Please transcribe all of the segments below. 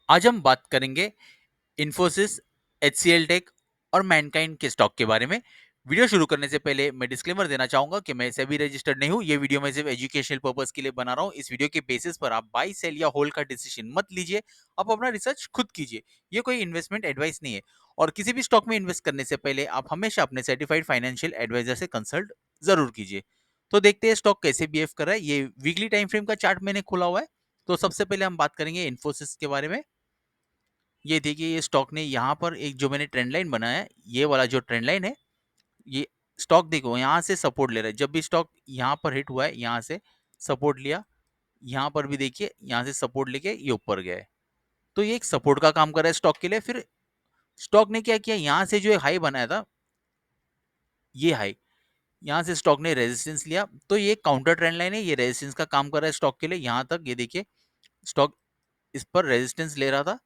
आज हम बात करेंगे इन्फोसिस, एचसीएल टेक और मैनकाइंड के स्टॉक के बारे में। वीडियो शुरू करने से पहले मैं डिस्क्लेमर देना चाहूंगा कि मैं सेबी रजिस्टर्ड नहीं हूं। ये वीडियो मैं सिर्फ एजुकेशनल पर्पस के लिए बना रहा हूं। इस वीडियो के बेसिस पर आप बाई सेल या होल्ड का डिसीजन मत लीजिए। आप अपना रिसर्च खुद कीजिए। ये कोई इन्वेस्टमेंट एडवाइस नहीं है। और किसी भी स्टॉक में इन्वेस्ट करने से पहले आप हमेशा अपने सर्टिफाइड फाइनेंशियल एडवाइजर से कंसल्ट जरूर कीजिए। तो देखते हैं स्टॉक कैसे बिहेव कर रहा है। ये वीकली टाइम फ्रेम का चार्ट मैंने खोला हुआ है। तो सबसे पहले हम बात करेंगे इन्फोसिस के बारे में। ये देखिए, ये स्टॉक ने यहाँ पर एक जो मैंने ट्रेंड लाइन बनाया है, ये वाला जो ट्रेंड लाइन है, ये स्टॉक देखो यहाँ से सपोर्ट ले रहा है। जब भी स्टॉक यहाँ पर हिट हुआ है, यहाँ से सपोर्ट लिया, यहाँ पर भी देखिए यहाँ से सपोर्ट लेके ये ऊपर गया है। तो ये एक सपोर्ट का काम कर रहा है स्टॉक के लिए। फिर स्टॉक ने क्या किया, यहाँ से जो एक हाई बनाया था, ये हाई, यहाँ से स्टॉक ने रेजिस्टेंस लिया। तो ये काउंटर ट्रेंड लाइन है, ये रेजिस्टेंस का काम कर रहा है स्टॉक के लिए। यहाँ तक ये देखिए स्टॉक इस पर रेजिस्टेंस ले रहा था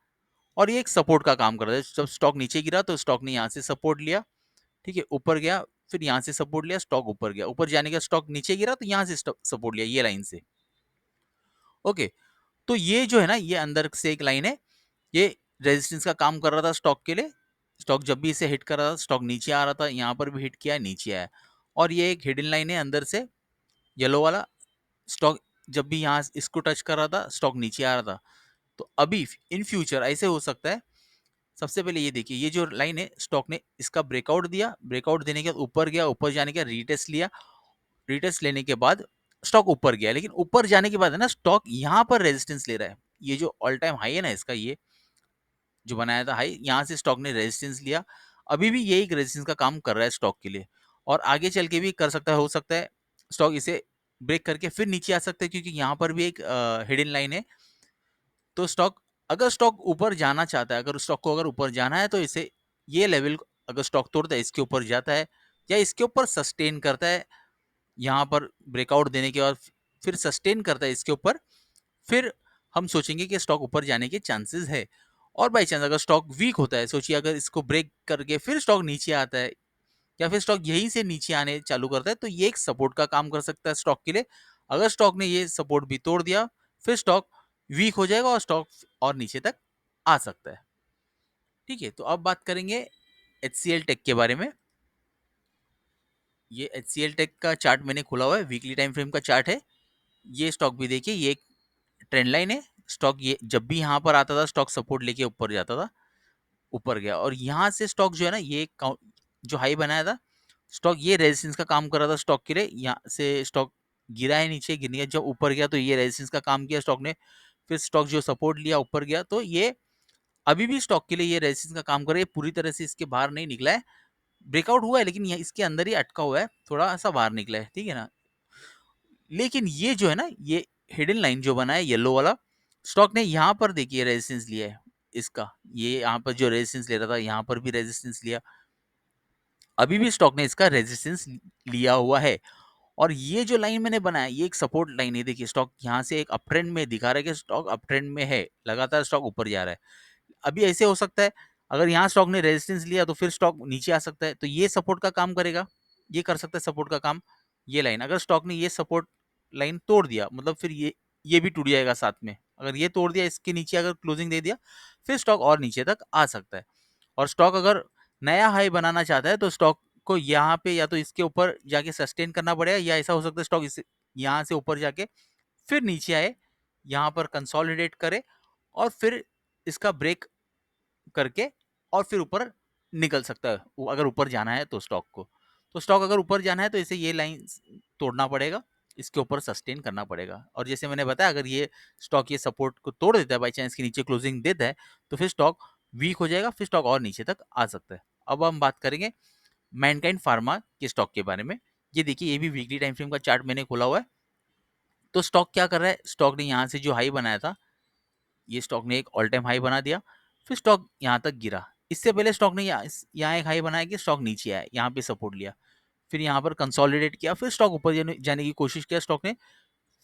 और ये एक सपोर्ट का काम कर रहा है। जब स्टॉक नीचे गिरा तो स्टॉक ने यहाँ से सपोर्ट लिया, ठीक है, ऊपर गया, फिर यहाँ से सपोर्ट लिया, स्टॉक ऊपर गया, ऊपर जाने का स्टॉक नीचे गिरा तो यहाँ से सपोर्ट लिया, ये लाइन से। ओके, तो ये जो है ना, ये अंदर से एक लाइन है, ये रेजिस्टेंस का काम कर रहा था स्टॉक के लिए। स्टॉक जब भी इसे हिट कर रहा था, स्टॉक नीचे आ रहा था, यहाँ पर भी हिट किया, नीचे आया। और ये एक हिडन लाइन है अंदर से, येलो वाला। स्टॉक जब भी यहाँ इसको टच कर रहा था, स्टॉक नीचे आ रहा था। तो अभी इन फ्यूचर ऐसे हो सकता है। सबसे पहले ये देखिए, ये जो लाइन है, स्टॉक ने इसका ब्रेकआउट दिया, ब्रेकआउट देने के बाद ऊपर गया, ऊपर जाने का रीटेस्ट लिया, रीटेस्ट लेने के बाद स्टॉक ऊपर गया। लेकिन ऊपर जाने के बाद है ना, स्टॉक यहाँ पर रेजिस्टेंस ले रहा है। ये जो ऑल टाइम हाई है ना इसका, ये जो बनाया था हाई, यहाँ से स्टॉक ने रेजिस्टेंस लिया। अभी भी ये एक रेजिस्टेंस का काम कर रहा है स्टॉक के लिए, और आगे चल के भी कर सकता है, हो सकता है स्टॉक इसे ब्रेक करके फिर नीचे आ सकता है, क्योंकि यहाँ पर भी एक हिडन लाइन है। तो स्टॉक, अगर स्टॉक ऊपर जाना चाहता है, अगर स्टॉक को अगर ऊपर जाना है, तो इसे ये लेवल अगर स्टॉक तोड़ता है, इसके ऊपर जाता है या इसके ऊपर सस्टेन करता है, यहाँ पर ब्रेकआउट देने के बाद फिर सस्टेन करता है इसके ऊपर, फिर हम सोचेंगे कि स्टॉक ऊपर जाने के चांसेस है। और बाई चांस अगर स्टॉक वीक होता है, सोचिए अगर इसको ब्रेक करके फिर स्टॉक नीचे आता है, या फिर स्टॉक यहीं से नीचे आने चालू करता है, तो ये एक सपोर्ट का काम कर सकता है स्टॉक के लिए। अगर स्टॉक ने ये सपोर्ट भी तोड़ दिया, फिर स्टॉक वीक हो जाएगा और स्टॉक और नीचे तक आ सकता है। ठीक है, तो अब बात करेंगे एचसीएल टेक के बारे में। ये एचसीएल टेक का चार्ट मैंने खोला हुआ है, वीकली टाइम फ्रेम का चार्ट है। ये स्टॉक भी देखिए, ये एक ट्रेंड लाइन है। स्टॉक ये जब भी यहाँ पर आता था, स्टॉक सपोर्ट लेके ऊपर जाता था, ऊपर गया, और यहाँ से स्टॉक जो है ना, ये जो हाई बनाया था, स्टॉक ये रेजिस्टेंस का काम कर रहा था स्टॉक के लिए। यहाँ से स्टॉक गिरा है नीचे, गिरने के जब ऊपर गया तो ये रेजिस्टेंस का काम किया स्टॉक ने। फिर स्टॉक जो सपोर्ट लिया, ऊपर गया, तो ये अभी भी स्टॉक के लिए ये रेजिस्टेंस का काम कर रहा है। पूरी तरह से इसके बाहर नहीं निकला है, ब्रेकआउट हुआ है, लेकिन ये इसके अंदर ही अटका हुआ है, थोड़ा सा बाहर निकला है, ठीक है ना। लेकिन ये जो है ना, ये हिडन लाइन जो बना है येलो वाला, स्टॉक ने यहाँ पर देखिए रेजिस्टेंस लिया है इसका। ये यहाँ पर जो रेजिस्टेंस ले रहा था, यहाँ पर भी रेजिस्टेंस लिया, अभी भी स्टॉक ने इसका रेजिस्टेंस लिया हुआ है। और ये जो लाइन मैंने बनाया, ये एक सपोर्ट लाइन है। देखिए स्टॉक यहाँ से एक अप ट्रेंड में दिखा रहा है कि स्टॉक अप ट्रेंड में है, लगातार स्टॉक ऊपर जा रहा है। अभी ऐसे हो सकता है, अगर यहाँ स्टॉक ने रेजिस्टेंस लिया तो फिर स्टॉक नीचे आ सकता है, तो ये सपोर्ट का काम करेगा, ये कर सकता है सपोर्ट का काम। ये लाइन, अगर स्टॉक ने ये सपोर्ट लाइन तोड़ दिया, मतलब फिर ये भी टूट जाएगा साथ में। अगर ये तोड़ दिया, इसके नीचे अगर क्लोजिंग दे दिया, फिर स्टॉक और नीचे तक आ सकता है। और स्टॉक अगर नया हाई बनाना चाहता है, तो स्टॉक को यहाँ पे या तो इसके ऊपर जाके सस्टेन करना पड़ेगा, या ऐसा हो सकता है स्टॉक इस यहाँ से ऊपर जाके फिर नीचे आए, यहाँ पर कंसोलिडेट करे, और फिर इसका ब्रेक करके और फिर ऊपर निकल सकता है, अगर ऊपर जाना है तो स्टॉक को। तो स्टॉक अगर ऊपर जाना है, तो इसे ये लाइन तोड़ना पड़ेगा, इसके ऊपर सस्टेन करना पड़ेगा। और जैसे मैंने बताया, अगर ये स्टॉक ये सपोर्ट को तोड़ देता है, बाई चांस के नीचे क्लोजिंग देता है, तो फिर स्टॉक वीक हो जाएगा, फिर स्टॉक और नीचे तक आ सकता है। अब हम बात करेंगे मैनकाइंड फार्मा के स्टॉक के बारे में। ये देखिए, ये भी वीकली टाइम फ्रेम का चार्ट मैंने खोला हुआ है। तो स्टॉक क्या कर रहा है, स्टॉक ने यहाँ से जो हाई बनाया था, ये स्टॉक ने एक ऑल टाइम हाई बना दिया, फिर स्टॉक यहाँ तक गिरा। इससे पहले स्टॉक ने यहाँ एक हाई बनाया कि स्टॉक नीचे आया, यहाँ पे सपोर्ट लिया, फिर यहाँ पर कंसोलिडेट किया, फिर स्टॉक ऊपर जाने की कोशिश किया स्टॉक ने,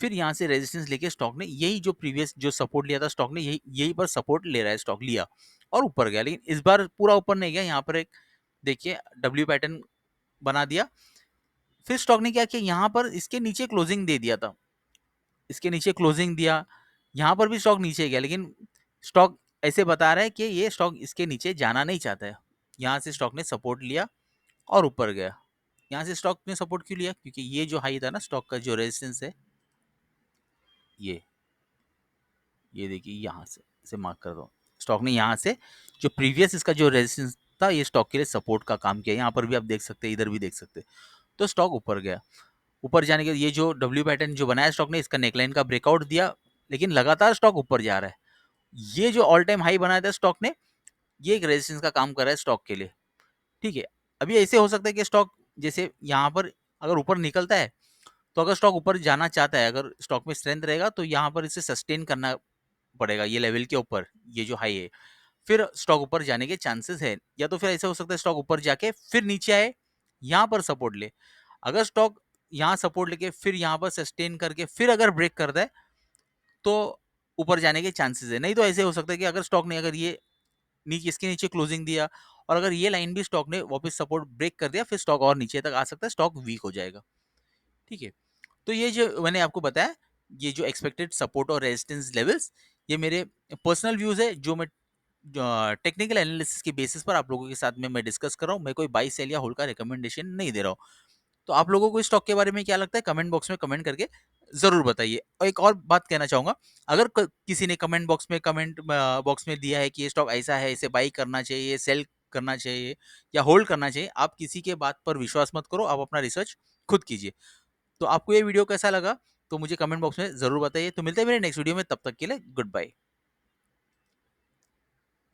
फिर यहाँ से रेजिस्टेंस लेके स्टॉक ने यही जो प्रीवियस जो सपोर्ट लिया था स्टॉक ने, यही पर सपोर्ट ले रहा है, स्टॉक लिया और ऊपर गया। लेकिन इस बार पूरा ऊपर नहीं गया, यहाँ पर एक देखिए डब्ल्यू पैटर्न बना दिया। फिर स्टॉक ने क्या किया, यहाँ पर इसके नीचे क्लोजिंग दे दिया था, इसके नीचे क्लोजिंग दिया, यहाँ पर भी स्टॉक नीचे गया, लेकिन स्टॉक ऐसे बता रहा है कि ये स्टॉक इसके नीचे जाना नहीं चाहता है। यहाँ से स्टॉक ने सपोर्ट लिया और ऊपर गया। यहाँ से स्टॉक ने सपोर्ट क्यों लिया? क्योंकि ये जो हाई था ना स्टॉक का, जो रेजिस्टेंस है ये ये देखिए यहाँ से इसे मार्क कर दो। स्टॉक ने यहाँ से जो प्रीवियस इसका जो रेजिस्टेंस था, ये स्टॉक के लिए सपोर्ट का काम किया। यहाँ पर भी आप देख सकते हैं, इधर भी देख सकते हैं। तो स्टॉक ऊपर गया। ऊपर जाने के ये जो डब्ल्यू पैटर्न जो बनाया स्टॉक ने, इसका नेकलाइन का ब्रेकआउट दिया, लेकिन लगातार स्टॉक ऊपर जा रहा है। ये जो ऑल टाइम हाई बनाया था स्टॉक ने, ये एक रेजिस्टेंस का काम कर रहा है स्टॉक के लिए। ठीक है, अभी ऐसे हो सकता है कि स्टॉक जैसे यहाँ पर अगर ऊपर निकलता है, तो अगर स्टॉक ऊपर जाना चाहता है, अगर स्टॉक में स्ट्रेंथ रहेगा, तो यहाँ पर इसे सस्टेन करना पड़ेगा ये लेवल के ऊपर, ये जो हाई है, फिर स्टॉक ऊपर जाने के चांसेस है। या तो फिर ऐसा हो सकता है स्टॉक ऊपर जाके फिर नीचे आए, यहाँ पर सपोर्ट ले। अगर स्टॉक यहाँ सपोर्ट लेके फिर यहाँ पर सस्टेन करके फिर अगर ब्रेक करता है, तो ऊपर जाने के चांसेस है। नहीं तो ऐसे हो सकता है कि अगर स्टॉक ने अगर ये नीचे, इसके नीचे क्लोजिंग दिया, और अगर ये लाइन भी स्टॉक ने वापस सपोर्ट ब्रेक कर दिया, फिर स्टॉक और नीचे तक आ सकता है, स्टॉक वीक हो जाएगा। ठीक है, तो ये जो मैंने आपको बताया, ये जो एक्सपेक्टेड सपोर्ट और रेजिस्टेंस लेवल्स, ये मेरे पर्सनल व्यूज है, जो मैं टेक्निकल एनालिसिस के बेसिस पर आप लोगों के साथ में मैं डिस्कस कर रहा हूँ। मैं कोई बाई सेल या होल्ड का रिकमेंडेशन नहीं दे रहा हूँ। तो आप लोगों को इस स्टॉक के बारे में क्या लगता है, कमेंट बॉक्स में कमेंट करके जरूर बताइए। और एक और बात कहना चाहूंगा, अगर किसी ने कमेंट बॉक्स में दिया है कि ये स्टॉक ऐसा है, इसे बाई करना चाहिए, सेल करना चाहिए या होल्ड करना चाहिए, आप किसी के बात पर विश्वास मत करो, आप अपना रिसर्च खुद कीजिए। तो आपको ये वीडियो कैसा लगा, तो मुझे कमेंट बॉक्स में जरूर बताइए। तो मिलते हैं मेरे नेक्स्ट वीडियो में, तब तक के लिए गुड बाय।